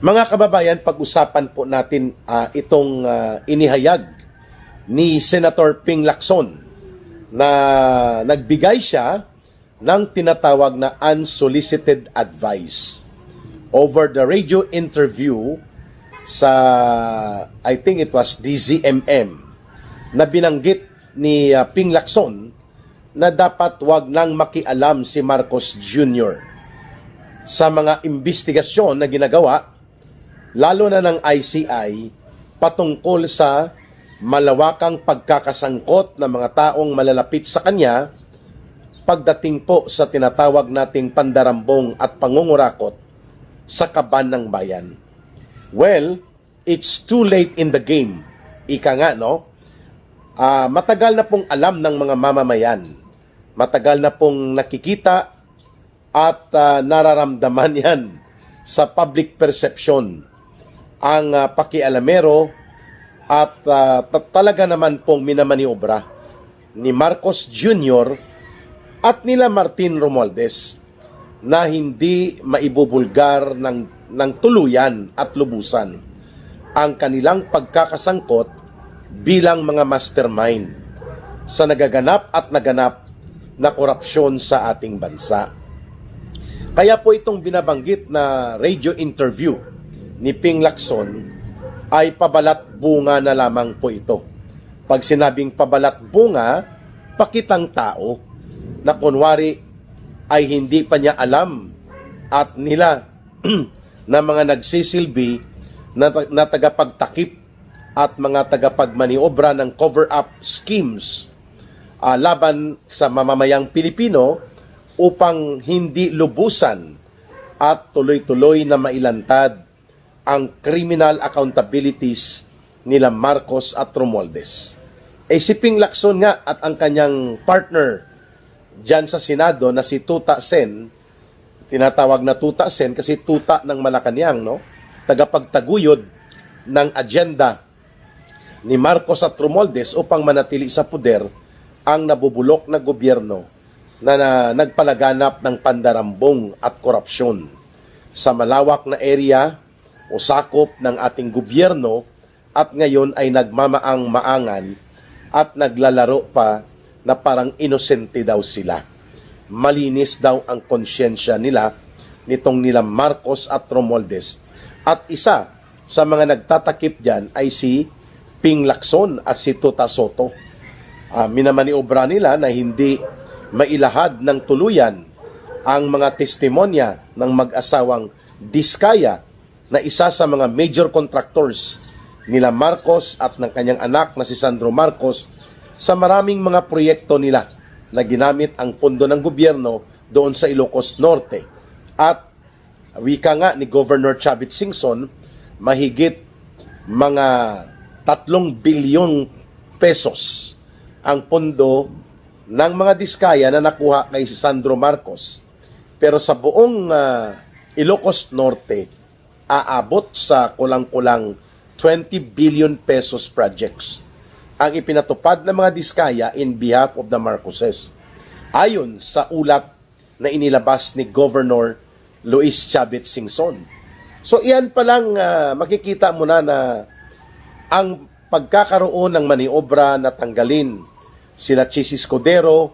Mga kababayan, pag-usapan po natin itong inihayag ni Senator Ping Lacson na nagbigay siya ng tinatawag na unsolicited advice over the radio interview sa, I think it was DZMM, na binanggit ni Ping Lacson na dapat wag nang makialam si Marcos Jr. sa mga investigasyon na ginagawa lalo na ng ICI patungkol sa malawakang pagkakasangkot ng mga taong malalapit sa kanya pagdating po sa tinatawag nating pandarambong at pangungurakot sa kaban ng bayan. Well, it's too late in the game. Ika nga, no? Matagal na pong alam ng mga mamamayan. Matagal na pong nakikita at nararamdaman yan sa public perception ang pakialamero at talaga naman pong minamaniobra ni Marcos Jr. at nila Martin Romualdez na hindi maibubulgar ng tuluyan at lubusan ang kanilang pagkakasangkot bilang mga mastermind sa nagaganap at naganap na korupsyon sa ating bansa. Kaya po itong binabanggit na radio interview ni Ping Lacson ay pabalat bunga na lamang po ito. Pag sinabing pabalat bunga, pakitang tao na kunwari ay hindi pa niya alam at nila na mga nagsisilbi na tagapagtakip at mga tagapagmaniobra ng cover-up schemes laban sa mamamayang Pilipino upang hindi lubusan at tuloy-tuloy na mailantad ang criminal accountabilities nila Marcos at Romualdez. Si Ping Lacson nga at ang kanyang partner dyan sa Senado na si Tuta Sen, tinatawag na Tuta Sen kasi tuta ng Malacanang, no? Tagapagtaguyod ng agenda ni Marcos at Romualdez upang manatili sa puder ang nabubulok na gobyerno na nagpalaganap ng pandarambong at korupsyon sa malawak na area o sakop ng ating gobyerno at ngayon ay nagmamaang-maangan at naglalaro pa na parang inosente daw sila. Malinis daw ang konsyensya nila nitong nila Marcos at Romualdez. At isa sa mga nagtatakip dyan ay si Ping Lacson at si Tuta Soto. Minamaniobra nila na hindi mailahad ng tuluyan ang mga testimonya ng mag-asawang Diskaya na isa sa mga major contractors nila Marcos at ng kanyang anak na si Sandro Marcos sa maraming mga proyekto nila na ginamit ang pondo ng gobyerno doon sa Ilocos Norte. At wika nga ni Governor Chavit Singson, mahigit mga 3 bilyong pesos ang pondo ng mga Diskaya na nakuha kay Sandro Marcos. Pero sa buong Ilocos Norte, aabot sa kulang-kulang 20 billion pesos projects ang ipinatupad ng mga Diskaya in behalf of the Marcoses. Ayon sa ulat na inilabas ni Governor Luis Chavit Singson. So iyan pa lang makikita mo na ang pagkakaroon ng maniobra na tanggalin sila Chis Escudero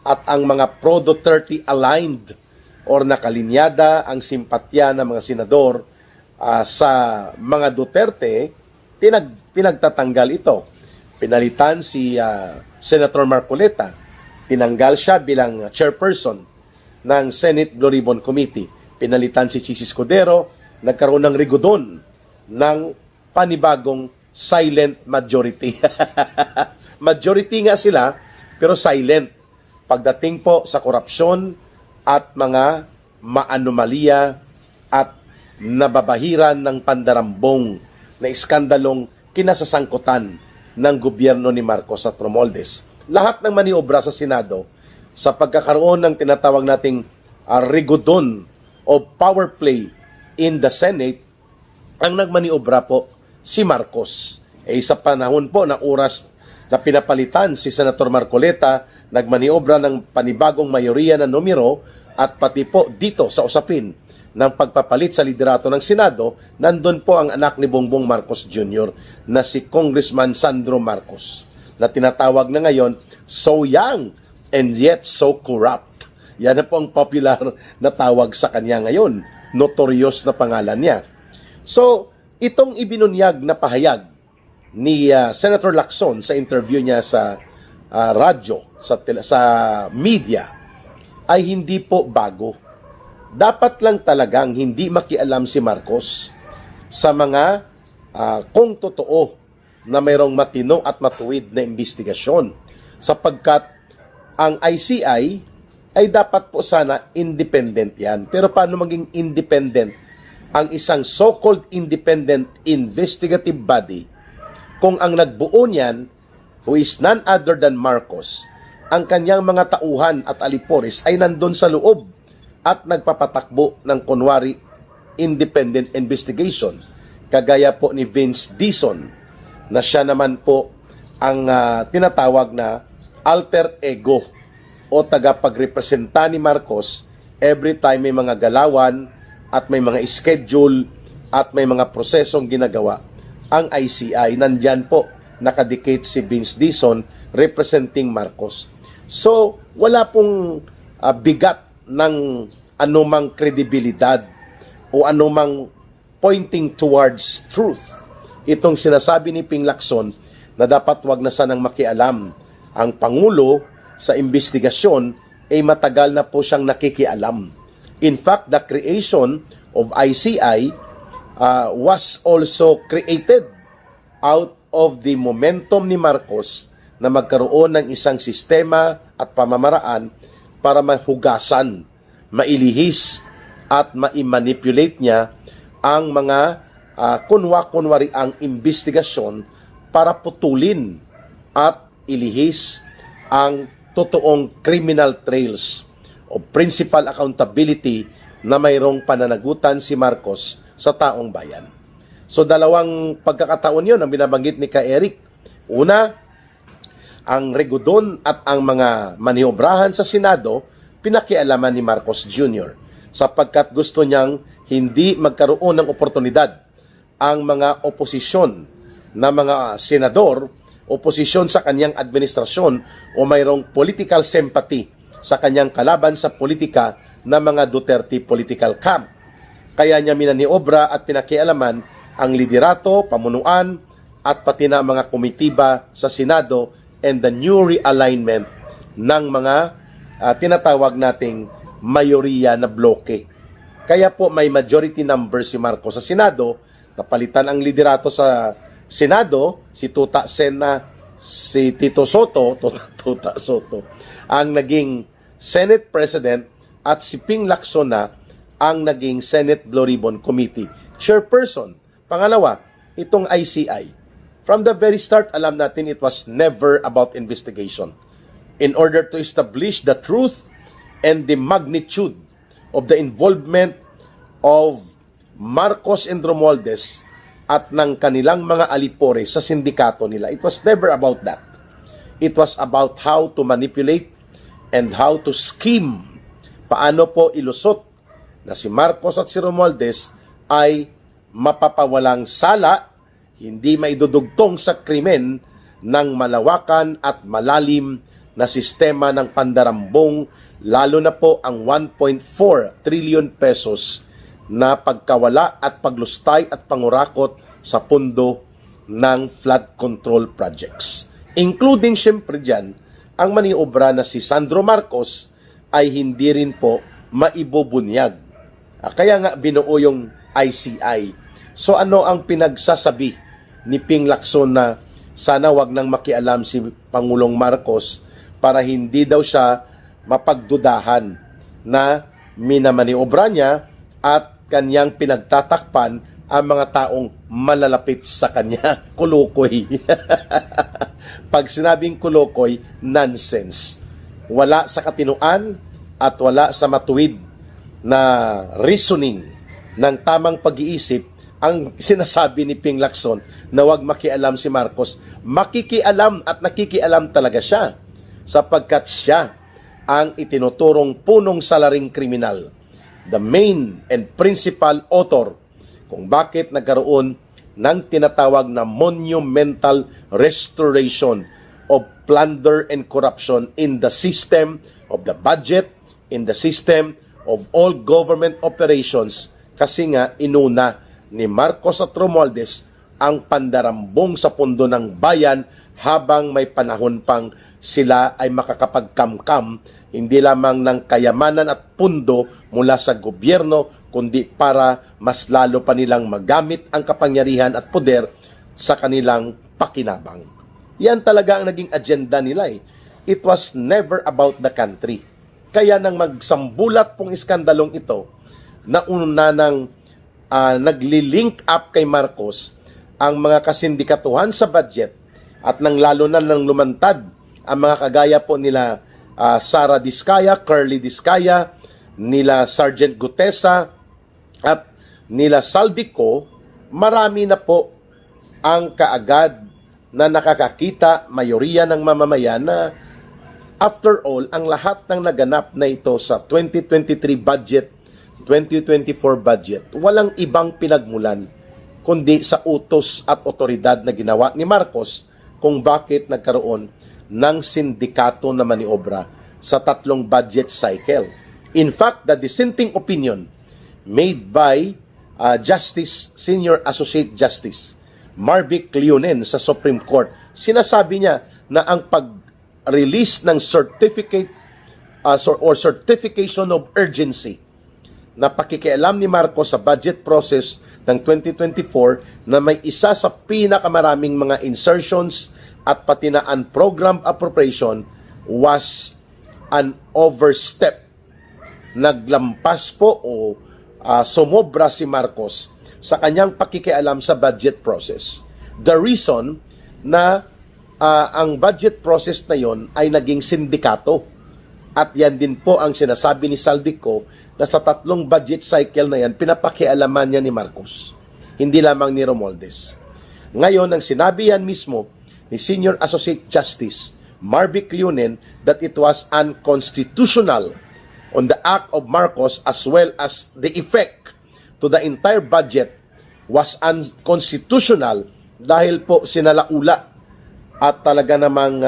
at ang mga Pro-Duterte aligned or nakalinyada ang simpatya ng mga senador sa mga Duterte, pinagtatanggal ito. Pinalitan si Senator Marcoleta. Tinanggal siya bilang chairperson ng Senate Blue Ribbon Committee. Pinalitan si Chis Escudero. Nagkaroon ng rigodon ng panibagong silent majority. Majority nga sila, pero silent. Pagdating po sa korupsyon at mga maanomalya at nababahiran ng pandarambong na iskandalong kinasasangkutan ng gobyerno ni Marcos at Romualdez. Lahat ng maniobra sa Senado sa pagkakaroon ng tinatawag nating rigodon o power play in the Senate, ang nagmaniobra po si Marcos. Sa panahon po ng oras na pinapalitan si Senator Marcoleta, nagmaniobra ng panibagong mayoriya na numero at pati po dito sa usapin ng pagpapalit sa liderato ng Senado, nandun po ang anak ni Bongbong Marcos Jr. na si Congressman Sandro Marcos, na tinatawag na ngayon, so young and yet so corrupt. Yan na po ang popular na tawag sa kanya ngayon. Notorious na pangalan niya. So, itong ibinunyag na pahayag ni Senator Lacson sa interview niya sa radyo, sa media, ay hindi po bago. Dapat lang talagang hindi makialam si Marcos sa mga kung totoo na mayroong matino at matuwid na investigasyon, sapagkat ang ICI ay dapat po sana independent yan. Pero paano maging independent ang isang so-called independent investigative body kung ang nagbuo niyan, who is none other than Marcos, ang kanyang mga tauhan at alipores ay nandun sa loob at nagpapatakbo ng kunwari independent investigation, kagaya po ni Vince Dizon, na siya naman po ang tinatawag na alter ego o tagapagrepresenta ni Marcos every time may mga galawan at may mga schedule at may mga prosesong ginagawa. Ang ICI, nandyan po nakadikit si Vince Dizon representing Marcos. So, wala pong bigat ng anumang kredibilidad o anumang pointing towards truth itong sinasabi ni Ping Lacson na dapat wag na sanang makialam ang Pangulo sa investigasyon, ay matagal na po siyang nakikialam. In fact, the creation of ICI was also created out of the momentum ni Marcos na magkaroon ng isang sistema at pamamaraan para mahugasan, mailihis at maimanipulate niya ang mga kunwa-kunwari ang investigasyon para putulin at ilihis ang totoong criminal trails o principal accountability na mayroong pananagutan si Marcos sa taong bayan. So, dalawang pagkakataon yun ang binabanggit ni Ka Eric. Una, ang regodon at ang mga maniobrahan sa Senado, pinakialaman ni Marcos Jr. sapagkat gusto niyang hindi magkaroon ng oportunidad ang mga oposisyon na mga senador, oposisyon sa kanyang administrasyon o mayroong political sympathy sa kanyang kalaban sa politika na mga Duterte political camp. Kaya niya minaniobra at pinakialaman ang liderato, pamunuan at pati na mga komitiba sa Senado and the new realignment ng mga tinatawag nating mayoriya na bloke. Kaya po may majority number si Marcos sa Senado, napalitan ang liderato sa Senado, si Tuta Sena, si Tito Soto, Tuta Soto, ang naging Senate President at si Ping Lacson na ang naging Senate Blue Ribbon Committee Chairperson. Pangalawa, itong ICI. From the very start, alam natin it was never about investigation. In order to establish the truth and the magnitude of the involvement of Marcos and Romualdez at ng kanilang mga alipore sa sindikato nila. It was never about that. It was about how to manipulate and how to scheme. Paano po ilusot na si Marcos at si Romualdez ay mapapawalang sala, hindi maidudugtong sa krimen ng malawakan at malalim na sistema ng pandarambong, lalo na po ang 1.4 trillion pesos na pagkawala at paglustay at pangurakot sa pundo ng flood control projects. Including syempre dyan, ang maniobra na si Sandro Marcos ay hindi rin po maibubunyag. Kaya nga binuo yung ICI. So ano ang pinagsasabi ni Ping Lacson na sana wag nang makialam si Pangulong Marcos para hindi daw siya mapagdudahan na minamaniobra niya at kanyang pinagtatakpan ang mga taong malalapit sa kanya. Kulukoy. Pag sinabing kulukoy, nonsense. Wala sa katinuan at wala sa matuwid na reasoning ng tamang pag-iisip ang sinasabi ni Ping Lacson na wag makialam si Marcos. Makikialam at nakikialam talaga siya sapagkat siya ang itinuturong punong salaring kriminal the main and principal author kung bakit nagkaroon ng tinatawag na monumental restoration of plunder and corruption in the system of the budget, in the system of all government operations, kasi nga inuna ni Marcos at Romualdez ang pandarambong sa pundo ng bayan habang may panahon pang sila ay makakapagkamkam hindi lamang ng kayamanan at pundo mula sa gobyerno, kundi para mas lalo pa nilang magamit ang kapangyarihan at poder sa kanilang pakinabang. Yan talaga ang naging agenda nila eh. It was never about the country. Kaya nang magsambulat pong iskandalong ito, nauna nang nagli-link up kay Marcos ang mga kasindikatuhan sa budget at nang lalo na nang lumantad ang mga kagaya po nila Sara Diskaya, Curly Diskaya, nila Sergeant Gutesa at nila Saldico, marami na po ang kaagad na nakakakita, mayoriya ng mamamayan na after all, ang lahat ng naganap na ito sa 2023 budget, 2024 budget, walang ibang pinagmulan kundi sa utos at otoridad na ginawa ni Marcos kung bakit nagkaroon ng sindikato na maniobra sa tatlong budget cycle. In fact, the dissenting opinion made by Senior Associate Justice Marvic Leonen sa Supreme Court, sinasabi niya na ang pag-release ng certificate or certification of urgency na pakikialam ni Marcos sa budget process ng 2024 na may isa sa pinakamaraming mga insertions at pati na unprogrammed appropriation was an overstep. Naglampas po o sumobra si Marcos sa kanyang pakikialam sa budget process. The reason na ang budget process na yon ay naging sindikato. At yan din po ang sinasabi ni Saldico na sa tatlong budget cycle na yan, pinapakialaman niya ni Marcos. Hindi lamang ni Romualdez. Ngayon, ang sinabi yan mismo ni Senior Associate Justice Marvic Leonen that it was unconstitutional on the act of Marcos as well as the effect to the entire budget was unconstitutional dahil po sinalaula at talaga namang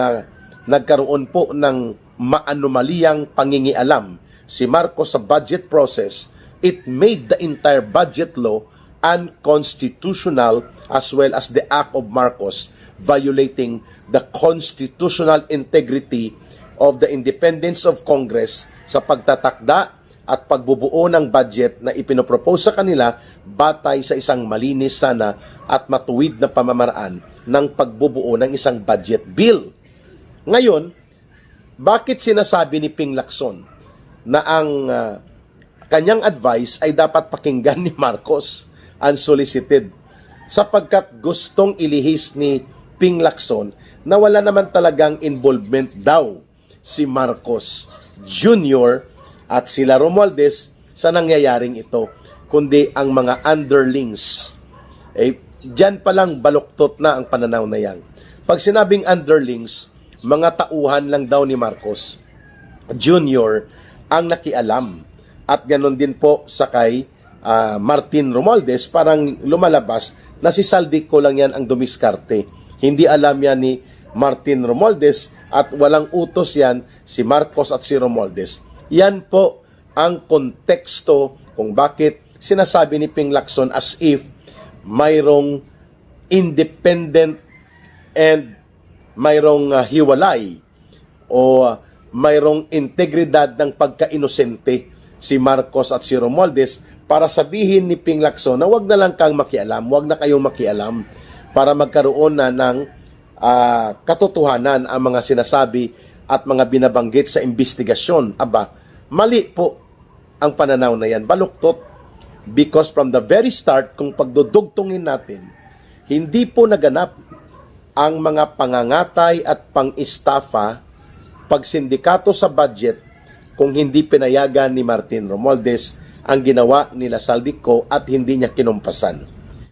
nagkaroon po ng maanomaliyang pangingialam si Marcos sa budget process. It made the entire budget law unconstitutional as well as the act of Marcos violating the constitutional integrity of the independence of Congress sa pagtatakda at pagbubuo ng budget na ipinopropose sa kanila batay sa isang malinis sana at matuwid na pamamaraan ng pagbubuo ng isang budget bill. Ngayon, bakit sinasabi ni Ping Lacson na ang kanyang advice ay dapat pakinggan ni Marcos unsolicited? Sapagkat gustong ilihis ni Ping Lacson na wala naman talagang involvement daw si Marcos Jr. at sila Romualdez sa nangyayaring ito, kundi ang mga underlings. Diyan palang baluktot na ang pananaw na yan. Pag sinabing underlings, mga tauhan lang daw ni Marcos Jr. ang nakialam. At ganon din po sa kay Martin Romualdez, parang lumalabas na si Saldico lang yan ang dumiskarte. Hindi alam yan ni Martin Romualdez at walang utos yan si Marcos at si Romualdez. Yan po ang konteksto kung bakit sinasabi ni Ping Lacson as if mayroong independent and mayroong hiwalay o mayroong integridad ng pagka-inosente si Marcos at si Romualdez para sabihin ni Ping Lacson na wag na lang kang makialam, wag na kayong makialam para magkaroon na ng katotohanan ang mga sinasabi at mga binabanggit sa investigasyon. Aba, mali po ang pananaw na yan. Baluktot. Because from the very start, kung pagdudugtungin natin, hindi po naganap ang mga pangangatay at pang-istafa pagsindikato sa budget kung hindi pinayagan ni Martin Romualdez ang ginawa nila Saldico at hindi niya kinumpasan.